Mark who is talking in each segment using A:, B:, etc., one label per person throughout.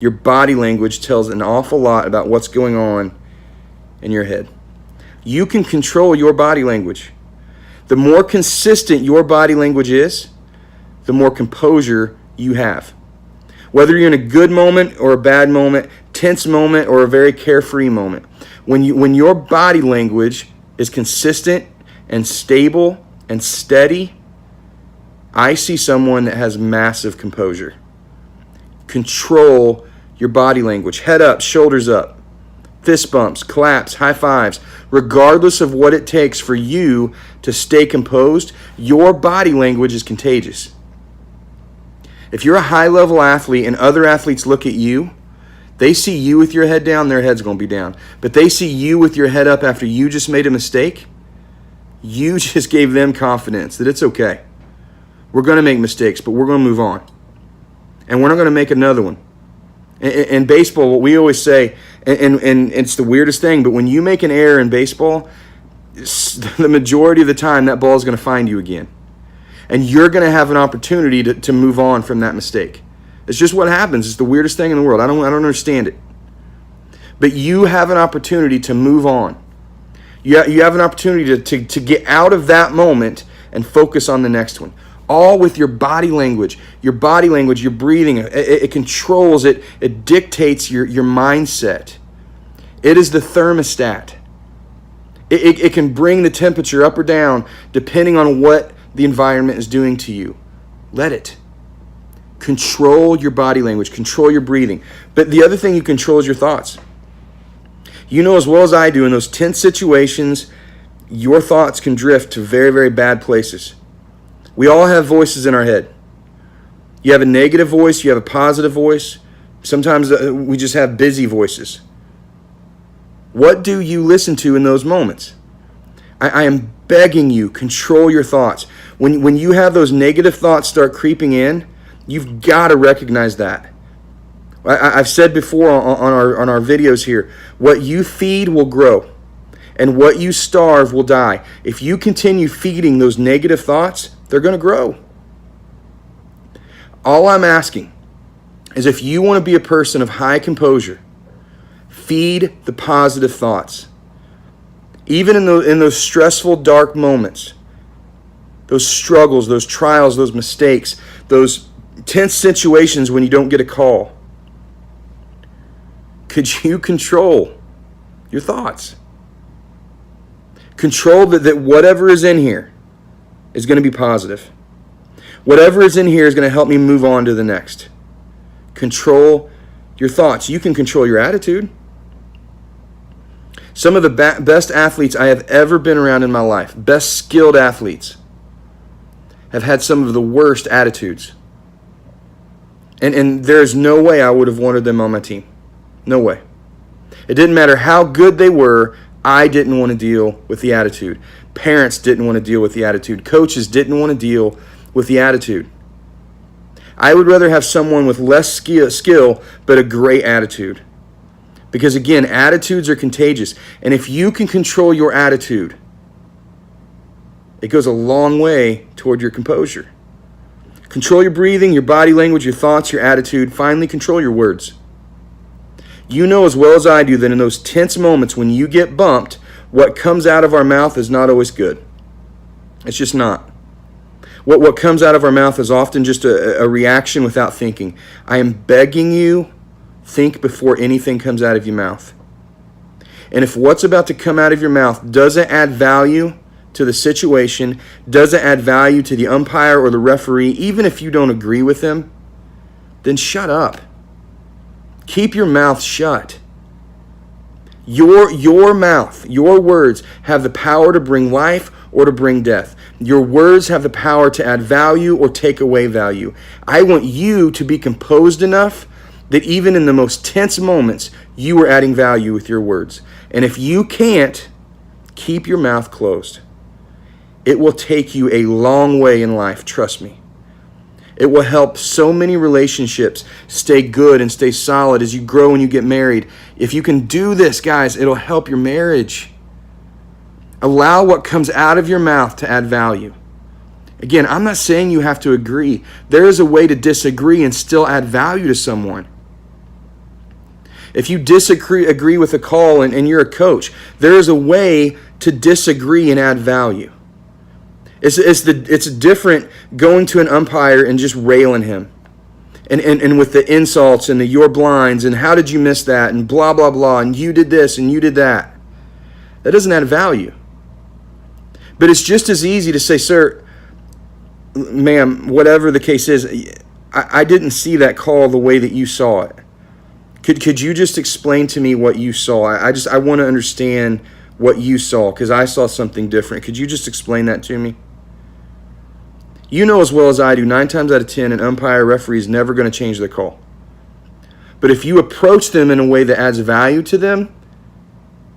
A: Your body language tells an awful lot about what's going on in your head. You can control your body language. The more consistent your body language is, the more composure you have. Whether you're in a good moment or a bad moment, tense moment or a very carefree moment, when your body language is consistent and stable and steady, I see someone that has massive composure. Control your body language. Head up, shoulders up, fist bumps, claps, high fives. Regardless of what it takes for you to stay composed, your body language is contagious. If you're a high-level athlete and other athletes look at you, they see you with your head down, their head's going to be down. But they see you with your head up after you just made a mistake, you just gave them confidence that it's okay. We're going to make mistakes, but we're going to move on. And we're not going to make another one. In baseball, what we always say, and it's the weirdest thing, but when you make an error in baseball, the majority of the time that ball is going to find you again. And you're going to have an opportunity to move on from that mistake. It's just what happens. It's the weirdest thing in the world. I don't understand it. But you have an opportunity to move on. You have an opportunity to get out of that moment and focus on the next one. All with your body language. Your body language, your breathing, it controls it. It dictates your mindset. It is the thermostat. It can bring the temperature up or down depending on what the environment is doing to you. Let it. Control your body language. Control your breathing. But the other thing you control is your thoughts. You know as well as I do, in those tense situations, your thoughts can drift to very, very bad places. We all have voices in our head. You have a negative voice. You have a positive voice. Sometimes we just have busy voices. What do you listen to in those moments? I am begging you, control your thoughts. When you have those negative thoughts start creeping in, you've got to recognize that. I've said before on our videos here, what you feed will grow, and what you starve will die. If you continue feeding those negative thoughts, they're going to grow. All I'm asking is if you want to be a person of high composure, feed the positive thoughts. Even in those stressful, dark moments, those struggles, those trials, those mistakes, those tense situations when you don't get a call, could you control your thoughts? Control that whatever is in here is going to be positive. Whatever is in here is going to help me move on to the next. Control your thoughts. You can control your attitude. Some of the best athletes I have ever been around in my life, best skilled athletes, have had some of the worst attitudes. And there's no way I would have wanted them on my team. No way. It didn't matter how good they were, I didn't want to deal with the attitude. Parents didn't want to deal with the attitude. Coaches didn't want to deal with the attitude. I would rather have someone with less skill but a great attitude. Because again, attitudes are contagious. And if you can control your attitude, it goes a long way toward your composure. Control your breathing, your body language, your thoughts, your attitude. Finally, control your words. You know as well as I do that in those tense moments when you get bumped, what comes out of our mouth is not always good. It's just not. What comes out of our mouth is often just a reaction without thinking. I am begging you, think before anything comes out of your mouth. And if what's about to come out of your mouth doesn't add value to the situation, doesn't add value to the umpire or the referee, even if you don't agree with them, then shut up. Keep your mouth shut. Your mouth, your words have the power to bring life or to bring death. Your words have the power to add value or take away value. I want you to be composed enough that even in the most tense moments, you are adding value with your words. And if you can't, keep your mouth closed. It will take you a long way in life, trust me. It will help so many relationships stay good and stay solid as you grow and you get married. If you can do this, guys, it'll help your marriage. Allow what comes out of your mouth to add value. Again, I'm not saying you have to agree. There is a way to disagree and still add value to someone. If you agree with a call and you're a coach, there is a way to disagree and add value. It's different going to an umpire and just railing him. And with the insults and the "you're blinds" and "how did you miss that" and blah, blah, blah, and "you did this and you did that." That doesn't add value. But it's just as easy to say, "Sir, ma'am, whatever the case is, I didn't see that call the way that you saw it. Could you just explain to me what you saw? I want to understand what you saw because I saw something different. Could you just explain that to me?" You know as well as I do, 9 times out of 10, an umpire referee is never going to change the call. But if you approach them in a way that adds value to them,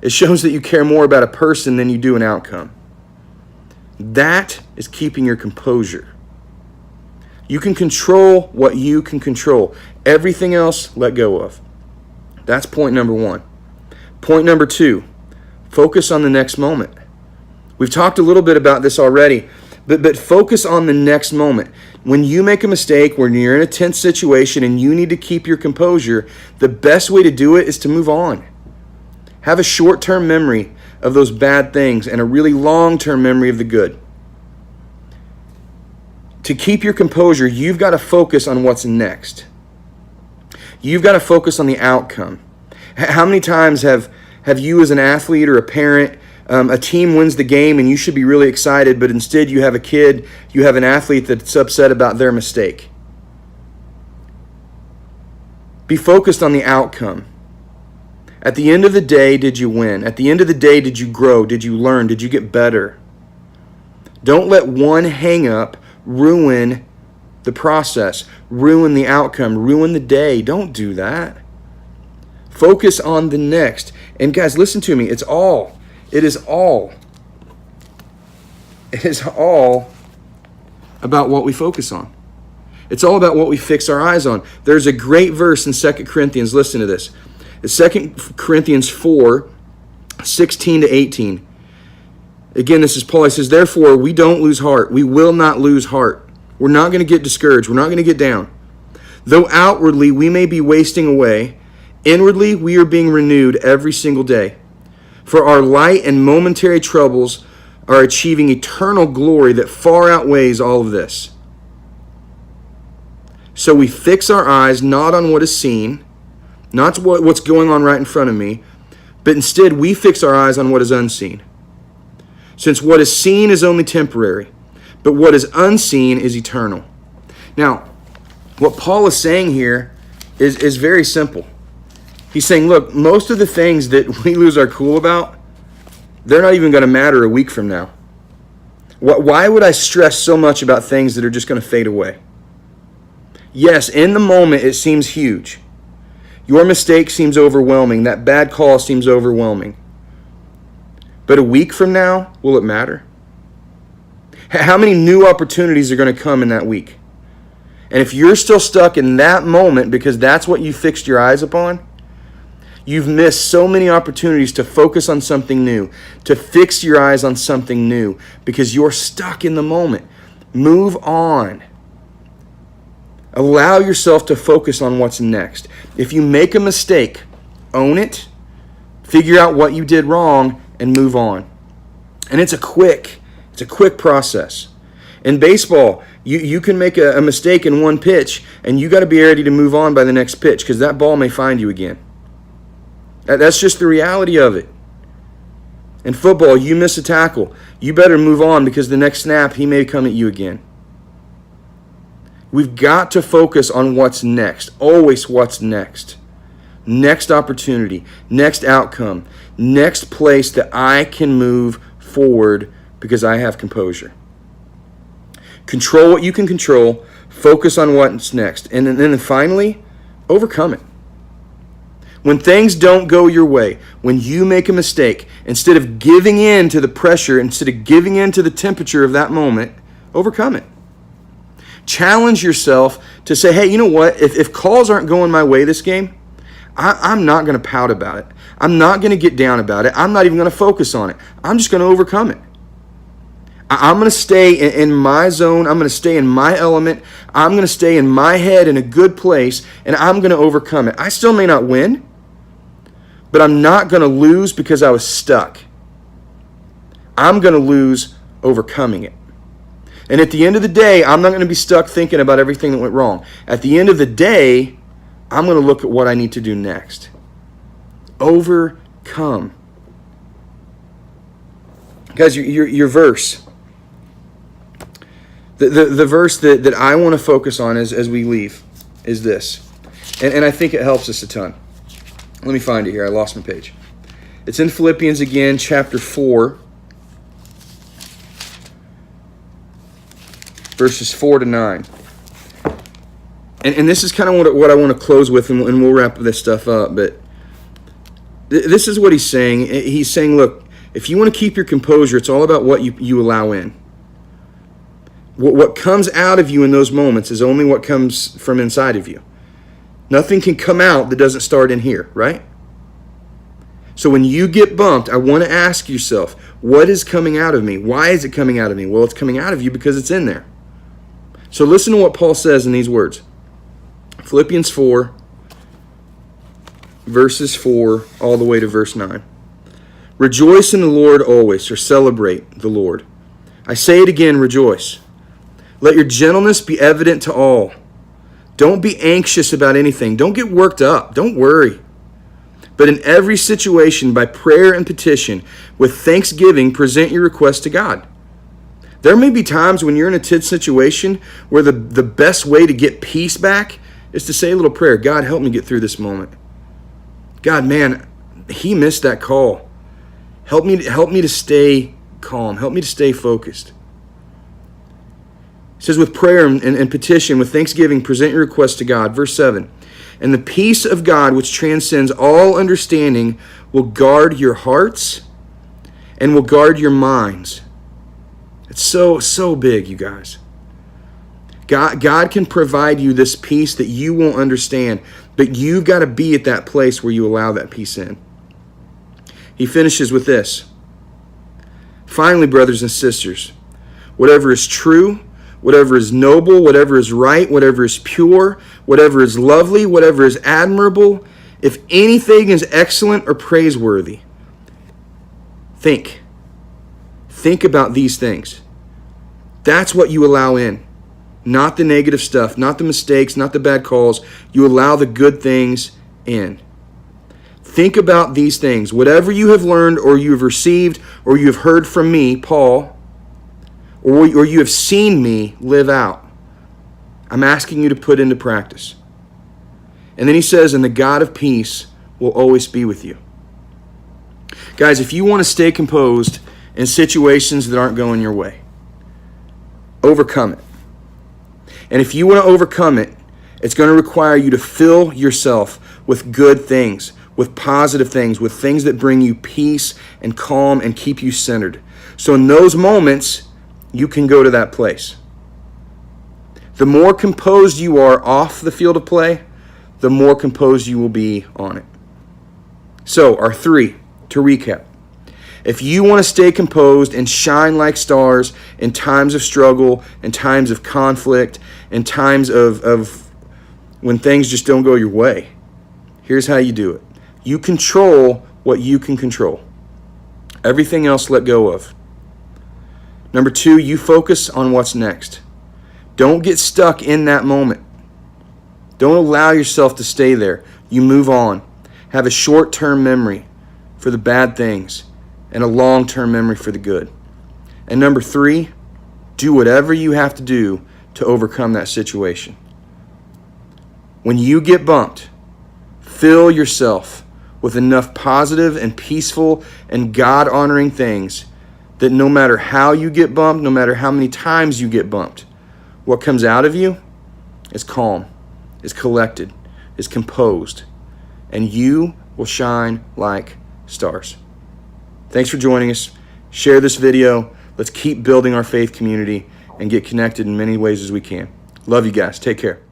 A: it shows that you care more about a person than you do an outcome. That is keeping your composure. You can control what you can control. Everything else, let go of. That's point number 1. Point number 2, focus on the next moment. We've talked a little bit about this already, but focus on the next moment. When you make a mistake, when you're in a tense situation and you need to keep your composure, the best way to do it is to move on. Have a short-term memory of those bad things and a really long-term memory of the good. To keep your composure, you've got to focus on what's next. You've got to focus on the outcome. How many times have you as an athlete or a parent, a team wins the game and you should be really excited, but instead you have an athlete that's upset about their mistake? Be focused on the outcome. At the end of the day, did you win? At the end of the day, did you grow? Did you learn? Did you get better? Don't let one hang-up ruin the process, ruin the outcome, ruin the day. Don't do that. Focus on the next. And guys, listen to me. It is all about what we focus on. It's all about what we fix our eyes on. There's a great verse in 2 Corinthians. Listen to this. It's 2 Corinthians 4, 16 to 18. Again, this is Paul. He says, "Therefore, we don't lose heart. We will not lose heart." We're not going to get discouraged. We're not going to get down. "Though outwardly we may be wasting away, inwardly we are being renewed every single day. For our light and momentary troubles are achieving eternal glory that far outweighs all of this. So we fix our eyes not on what is seen, not what's going on right in front of me, but instead we fix our eyes on what is unseen. Since what is seen is only temporary, but what is unseen is eternal." Now, what Paul is saying here is very simple. He's saying, look, most of the things that we lose our cool about, they're not even going to matter a week from now. Why would I stress so much about things that are just going to fade away? Yes, in the moment it seems huge. Your mistake seems overwhelming. That bad call seems overwhelming. But a week from now, will it matter? How many new opportunities are going to come in that week? And if you're still stuck in that moment because that's what you fixed your eyes upon, you've missed so many opportunities to focus on something new, to fix your eyes on something new because you're stuck in the moment. Move on. Allow yourself to focus on what's next. If you make a mistake, own it, figure out what you did wrong, and move on. And it's a quick process. In baseball, you can make a mistake in one pitch, and you got to be ready to move on by the next pitch because that ball may find you again. That's just the reality of it. In football, you miss a tackle. You better move on because the next snap, he may come at you again. We've got to focus on what's next. Always what's next. Next opportunity, next outcome, next place that I can move forward because I have composure. Control what you can control. Focus on what's next. And then finally, overcome it. When things don't go your way, when you make a mistake, instead of giving in to the pressure, instead of giving in to the temperature of that moment, overcome it. Challenge yourself to say, hey, you know what? If calls aren't going my way this game, I'm not going to pout about it. I'm not going to get down about it. I'm not even going to focus on it. I'm just going to overcome it. I'm going to stay in my zone. I'm going to stay in my element. I'm going to stay in my head in a good place, and I'm going to overcome it. I still may not win, but I'm not going to lose because I was stuck. I'm going to lose overcoming it. And at the end of the day, I'm not going to be stuck thinking about everything that went wrong. At the end of the day, I'm going to look at what I need to do next. Overcome. Guys, your verse, the verse that I want to focus on as we leave is this. And I think it helps us a ton. Let me find it here. I lost my page. It's in Philippians again, chapter 4, verses 4 to 9. And this is kind of what I want to close with, and we'll wrap this stuff up. But this is what he's saying. He's saying, look, if you want to keep your composure, it's all about what you allow in. What comes out of you in those moments is only what comes from inside of you. Nothing can come out that doesn't start in here, right? So when you get bumped, I want to ask yourself, what is coming out of me? Why is it coming out of me? Well, it's coming out of you because it's in there. So listen to what Paul says in these words. Philippians 4, verses 4 all the way to verse 9. Rejoice in the Lord always, or celebrate the Lord. I say it again, rejoice. Let your gentleness be evident to all. Don't be anxious about anything. Don't get worked up. Don't worry. But in every situation, by prayer and petition, with thanksgiving, present your request to God. There may be times when you're in a tense situation where the best way to get peace back is to say a little prayer. God, help me get through this moment. God, man, he missed that call. Help me to stay calm. Help me to stay focused. It says with prayer and petition, with thanksgiving, present your request to God. Verse 7. And the peace of God, which transcends all understanding, will guard your hearts and will guard your minds. It's so big, you guys. God can provide you this peace that you won't understand, but you've got to be at that place where you allow that peace in. He finishes with this. Finally, brothers and sisters, whatever is true, whatever is noble, whatever is right, whatever is pure, whatever is lovely, whatever is admirable, if anything is excellent or praiseworthy, think about these things. That's what you allow in. Not the negative stuff, not the mistakes, not the bad calls. You allow the good things in. Think about these things. Whatever you have learned or you have received or you have heard from me, Paul, or you have seen me live out, I'm asking you to put into practice. And then he says, and the God of peace will always be with you. Guys, if you want to stay composed in situations that aren't going your way, overcome it. And if you want to overcome it, it's going to require you to fill yourself with good things, with positive things, with things that bring you peace and calm and keep you centered. So in those moments, you can go to that place. The more composed you are off the field of play, the more composed you will be on it. So, our 3, to recap. If you want to stay composed and shine like stars in times of struggle, in times of conflict, in times of when things just don't go your way, here's how you do it. You control what you can control. Everything else let go of. Number 2, you focus on what's next. Don't get stuck in that moment. Don't allow yourself to stay there. You move on. Have a short-term memory for the bad things and a long-term memory for the good. And number 3, do whatever you have to do to overcome that situation. When you get bumped, fill yourself with enough positive and peaceful and God-honoring things that no matter how you get bumped, no matter how many times you get bumped, what comes out of you is calm, is collected, is composed, and you will shine like stars. Thanks for joining us. Share this video. Let's keep building our faith community and get connected in many ways as we can. Love you guys. Take care.